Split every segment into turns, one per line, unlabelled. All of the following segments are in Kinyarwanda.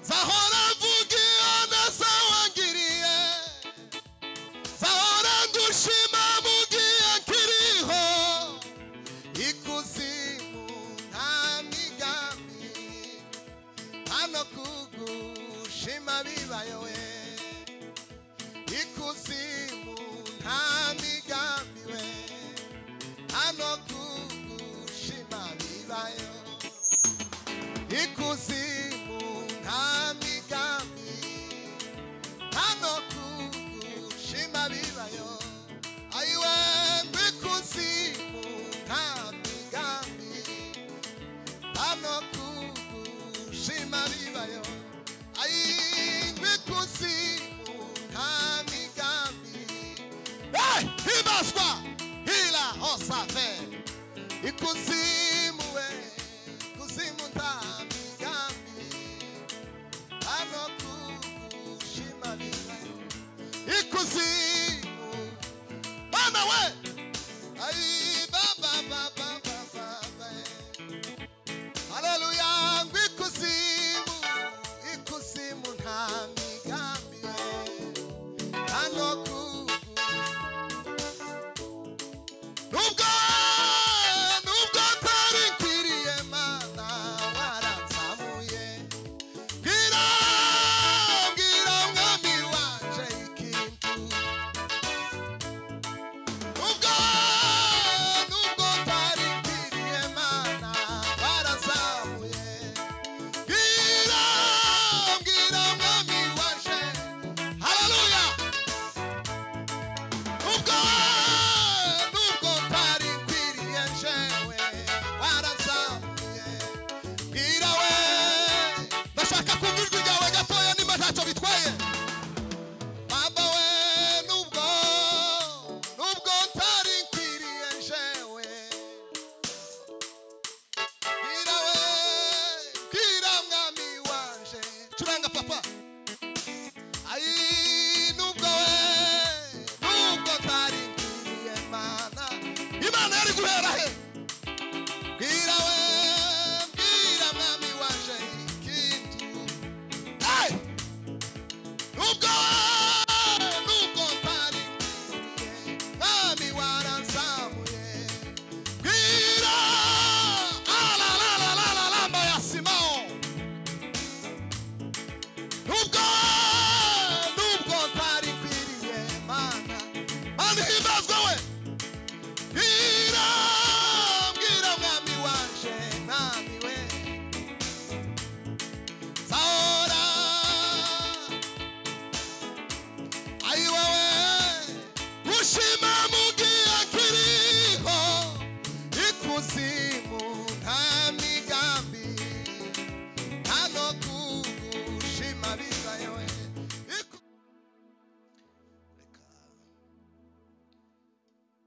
zahora mvugira neza wangiriye, zahora ngushima mugihe nkiriho, ikuzimu nta migambi, hano kugushima bibayo we, ikuzimu nta migambi we, hano kugushima bibayo, ikuzimu nta migambi, hano kugushima bibayo, ayiwe ikuzimu nta migambi, hano kugushima bibayo, ayiwe ikuzimu nta migambi, hibaswa hila osafe, ikuzimu we, ikuzimu nta migambi, hano kugushima bibayo, ikuzimu bana we, ayi baba baba baba, haleluya, ikuzimu, ikuzimu nta migambi, hano nubwo tari nkwiriye mana waranzamuye, bwira mwami wanje ikintu, nubwo tari nkwiriye mana waranzamuye, bwira mwami wanje, haleluya, nubwo tari nkwiriye njewe waranzamuye, bwira we, ndashaka kumva ijwi ryawe gatoya nimba ntacyo bitwaye, baba we, nubwo tari nkwiriye njewe, bwira we, bwira mwami wanje, curanga papa, ayi nubwo tari nkwiriye mana, imana yari guhera he, bwira we, bwira mwami wanje ikintu, nubwo tari nkwiriye, mwami waranzamuye, bwira alalalala ya Simao, nubwo tari nkwiriye mana, mana himbazwe we, bwira mwami wanje, mwami we, zahora ayi wewe gushima mugihe nkiriho, ikuzimu nta migambi, hano kugushima bibayo we, reka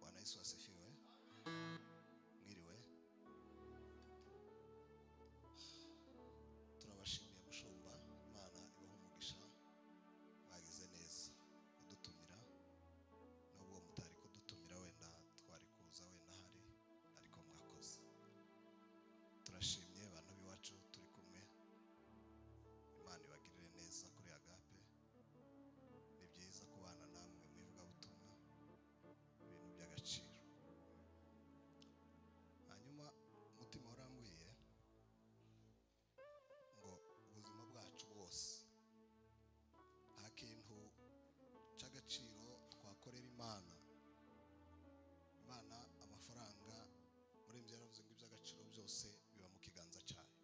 Bwana Yesu asifiwe. Mwiriwe, turabashimiye mushumba, Imana ibahe umugisha, mwagize neza kudutumira, nubwo mutari kudutumira wenda twari kuza wenda hari, ariko mwakoze, turashimye abantu b'iwacu turi kumwe, Imana ibagirire neza kuri Agape, ni byiza kubana namwe mu ivugabutumwa, ibintu by'agaciro. Hanyuma umutima warambwiye ngo ubuzima bwacu bwose nta kintu cy'agaciro twakorera Imana, amafaranga murembye yaravuze ngo iby'agaciro byose biba mu kiganza cyayo,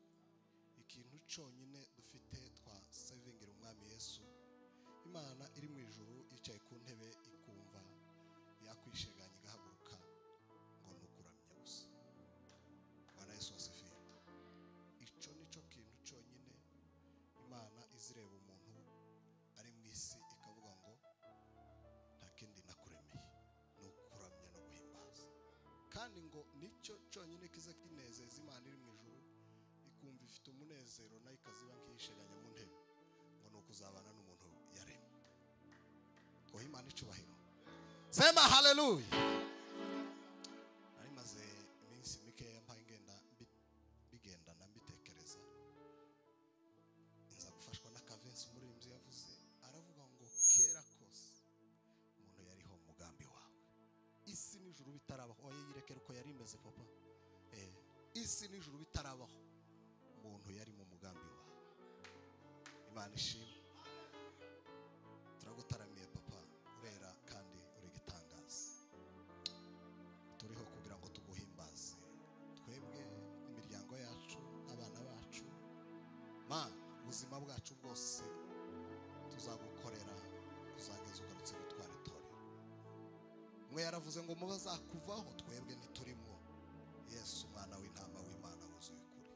ikintu cyonyine dufite twa savingira umwami Yesu, Imana iri mu ijuru yicaye ku ntebe ikumva yakwisheganya igahaguruka ngo nukuramya gusa. Bwana Yesu asifiwe. Ico nico kintu cyonyine Imana izireba umuntu ari mu isi ikavuga ngo nta kindi nakuremeye, nukuramya no guhimbaza, kandi ngo nicyo cyonyine kiza kinezeza Imana iri mu ijuru, ikumva ifite umunezero nayo ikaziba nk'iyisheganya mu ntebe ngo nukuzabana n'umuntu yaremye. Twoha Imana icubahiro, sema haleluya. Nari maze iminsi mikeya mpaye ngenda bigendana mbitekereza, inza gufashwa bitarabaho oya yirekera uko yari imeze papa isi n'ijuru bitarabaho umuntu yari mu mugambi wawe Imana ishimwe turagutaramiye papa urera kandi uri gitangaza turiho kugira ngo tuguhimbaze twebwe n'imiryango yacu n'abana bacu ubuzima bwacu bwose tuzagukorera uzageza ugarutse gutwara itorero mwe yaravuze ngo mubazakuvaho twebwe ntiturimo Yesu umwana w'intama w'Imana wuzuye kuri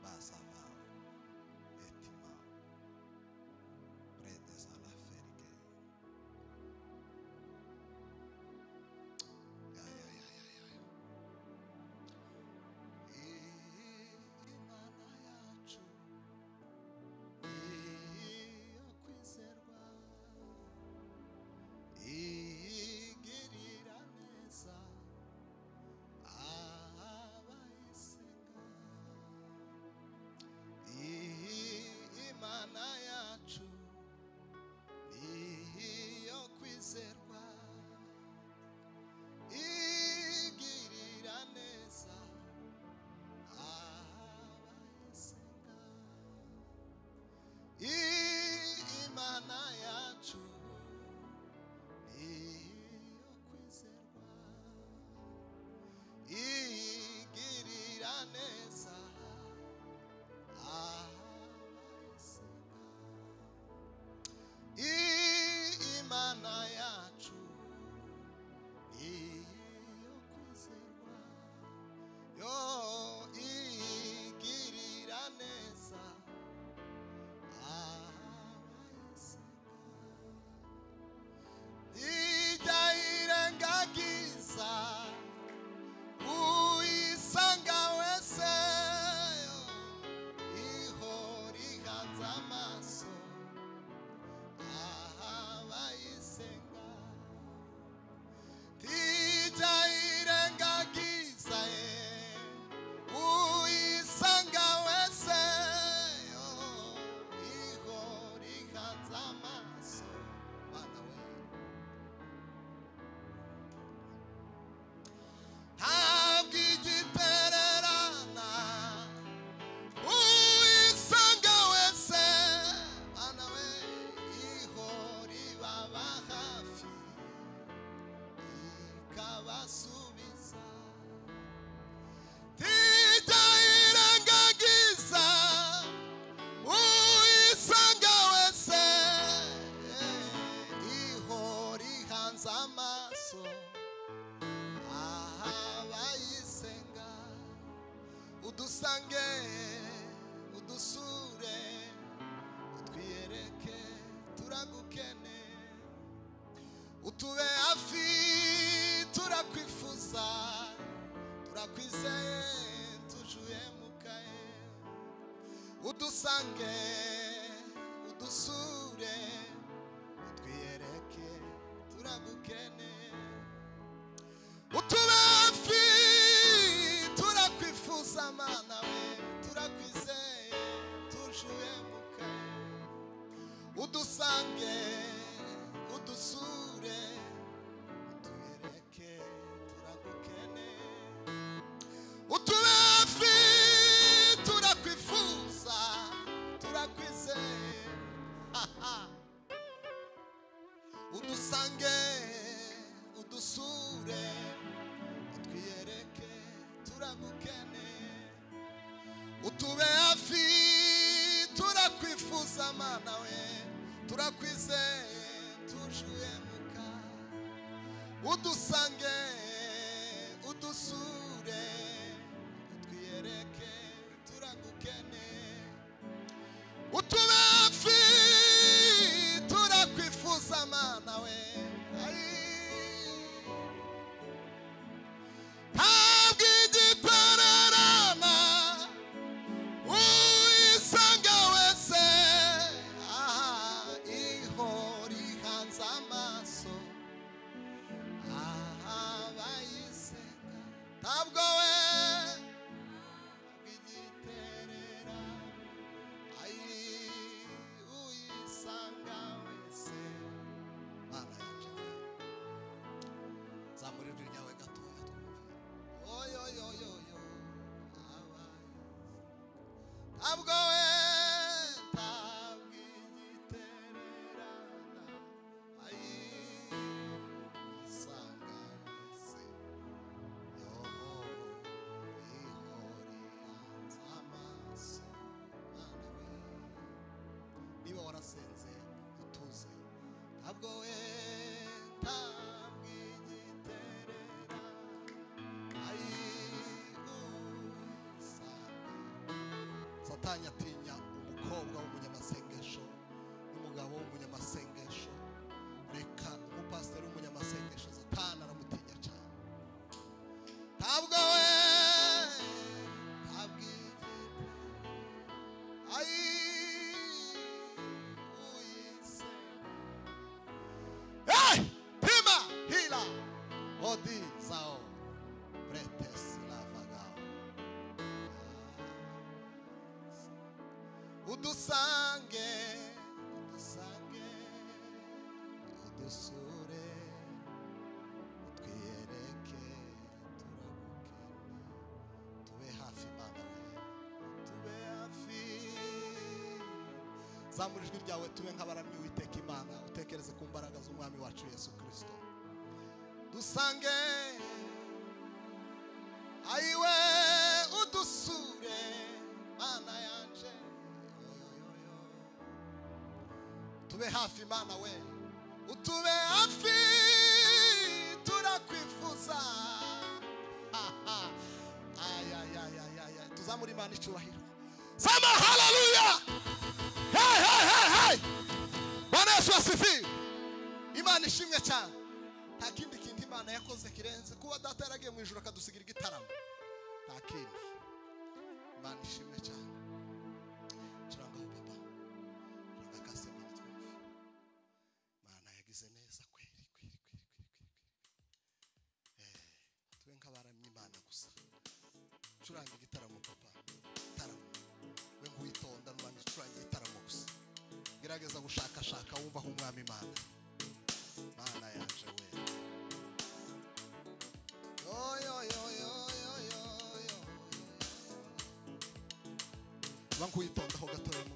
bazaba etima bredes a la ferge udusange udusure utwiyereke turagukene utube hafi turakwifuza turakwizeye tujuye mukaye udusange udusure utwiyereke turagukene utube hafi turakwifuza mana we turakwizeye tujuye mukaye udusange udusure utwiyereke turagukene utube hafi turakwifuza turakwizeye udusange udusure utwiyereke turagukene utube hafi turakwifuza mana we turakwizeye tujuye muka udusange udusure utwiyereke turagukene utube hafi turakwifuza mana we ntabwo we ntabwigiterera Satani atinya umukobwa w'umunyamasengesho n'umugabo w'umunyamasengesho. Reka umupasiteri w'umunyamasengesho Satani aramutinya cyane. Ntabwo we Pima hila odi zao pretes lavagao udusange udusure utwiyereke turagukene tube hafi Mana we tube hafi. Zamura ijwi ryawe tube nk'abaramyi witeka Imana utekereze ku mbaraga z'umwami wacu Yesu Kristo. Dusange ayiwe udusure Mana yanje tube hafi Mana we utube hafi turakwifuza. Tuzamura Imana icyubahiro. Sama haleluya. Hey Bwana Yesu asifiwe. Imana ishimwe cyane. Nta kindi kintu Imana yakoze kirenze kuba data yaragiye mu ijuru akadusigira igitaramo. Nta kindi. Imana ishimwe cyane. Kirangaho papa. Kirangakase n'itwe. Imana yagize neza kweri. Tube nk'abaramye Imana gusa. Curanga igitaramo papa. Igitaramo. We nkwitonda n'umwami curanga igitaramo gusa. Gerageza gushakashaka wumva aho umwami Imana. Mana yanje we. Bankwitonda ho gatoya mu.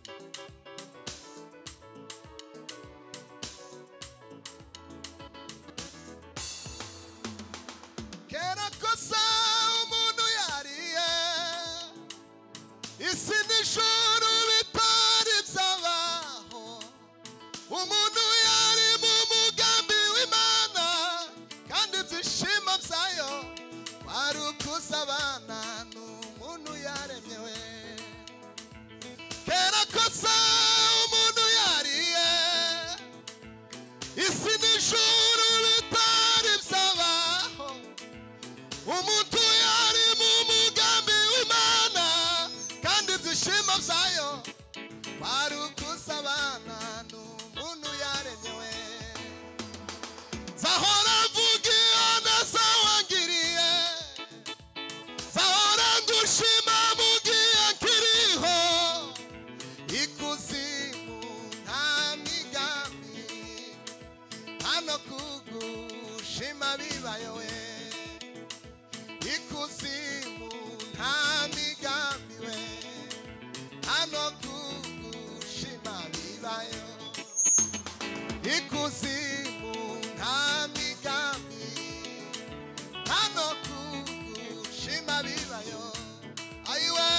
Kera kosa umuntu yariye isi n'ijuru bitari byabaho. Umuntu yari mu mugambi w'Imana kandi ibyishimo byayo wari ukuzabana n'umuntu yaremyewe. Kera kosa umuntu yariye isi n'ijuru bitari byabaho. Umuntu yari mu mugambi w'Imana kandi ibyishimo byayo wari ukuzabana n'umuntu yaremyewe. Zahora mvugira neza wangiriye, zahora ngushima mugihe nkiriho. Ikuzimu nta migambi hano kugushima bibayo we. Ikuzimu nta migambi we hano kugushima bibayo. Ikuzimu nta migambi hano kugushima bibayo. Ayiwe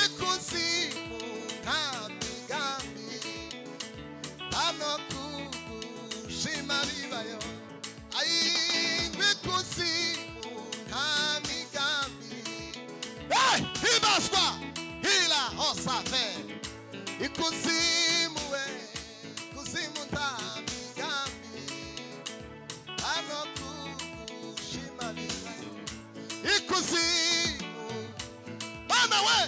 ikuzimu nta migambi hano kugushima bibayo. Ayiwe ikuzimu nta migambi. Hibaswa hila osave. Ikuzimu we kuzimu nta migambi hano kugushima bibayo. Ikuzimu Bana we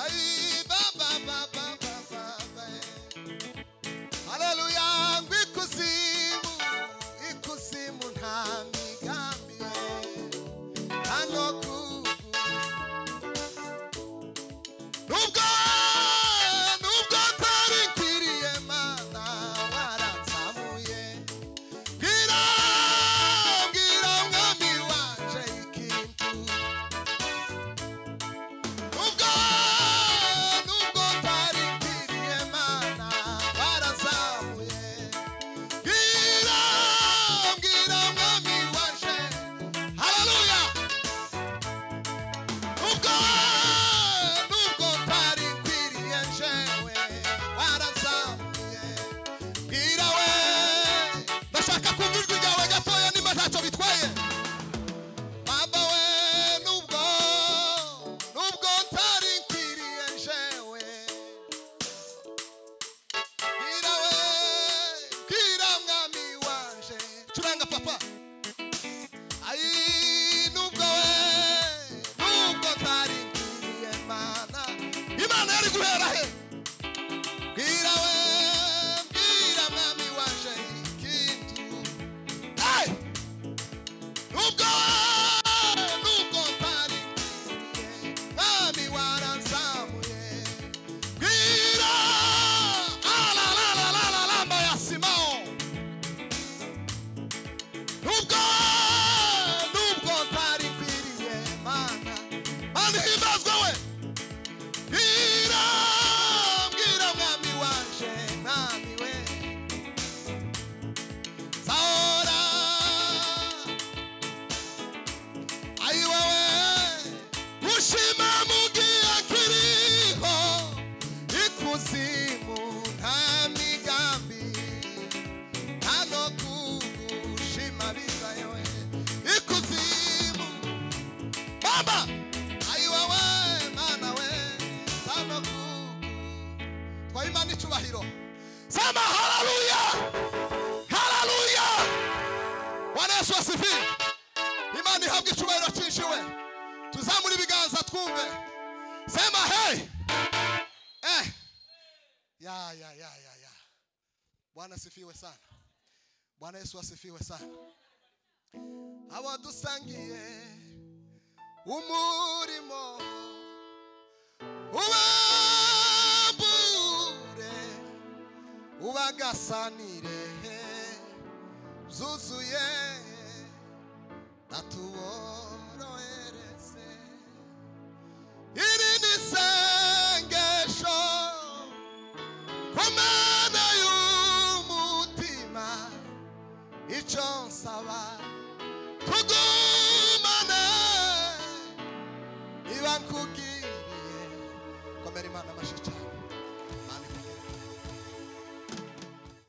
ayi baba haleluya. Ikuzimu nta migambi hano nubwo tari nkwiriye Mana waranzamuye. Bwira mwami wanje ikintu. Nubwo tari nkwiriye Mana waranzamuye. Bwira mwami wanje haleluya. Nubwo tari Imana yari guhera he? Bwira we, bwira mwami wanje ikintu. Nubwo ntari mwami waranzamuye. Bwira alalalalalamba ya Simao. Nubwo ntari nkwiriye Mana, Mana himbazwe we. Bwira mwami wanje, mwami we. Zahora ayi wewe ushima mugihe kiriho ikuzimu nta migambi hano kugushima bizayo ikuzimu baba ayi wewe Mana we hano kwa Imana icyubahiro. Sema haleluya, haleluya. Bwana Yesu asifiwe. Imana ihabwe icyubahiro cyinshi we. Tuzamura ibiganza twumve. Sema hey. Ya. Bwana asifiwe sana. Bwana Yesu asifiwe sana. Abo dusangiye umurimo ubambure ubagasanire zuzuye natuborohereze. Iri ni isengesho ku Mana y'umutima, icyo nsaba tugumane iba nkugiriye. Komera Imana amashyi cyane.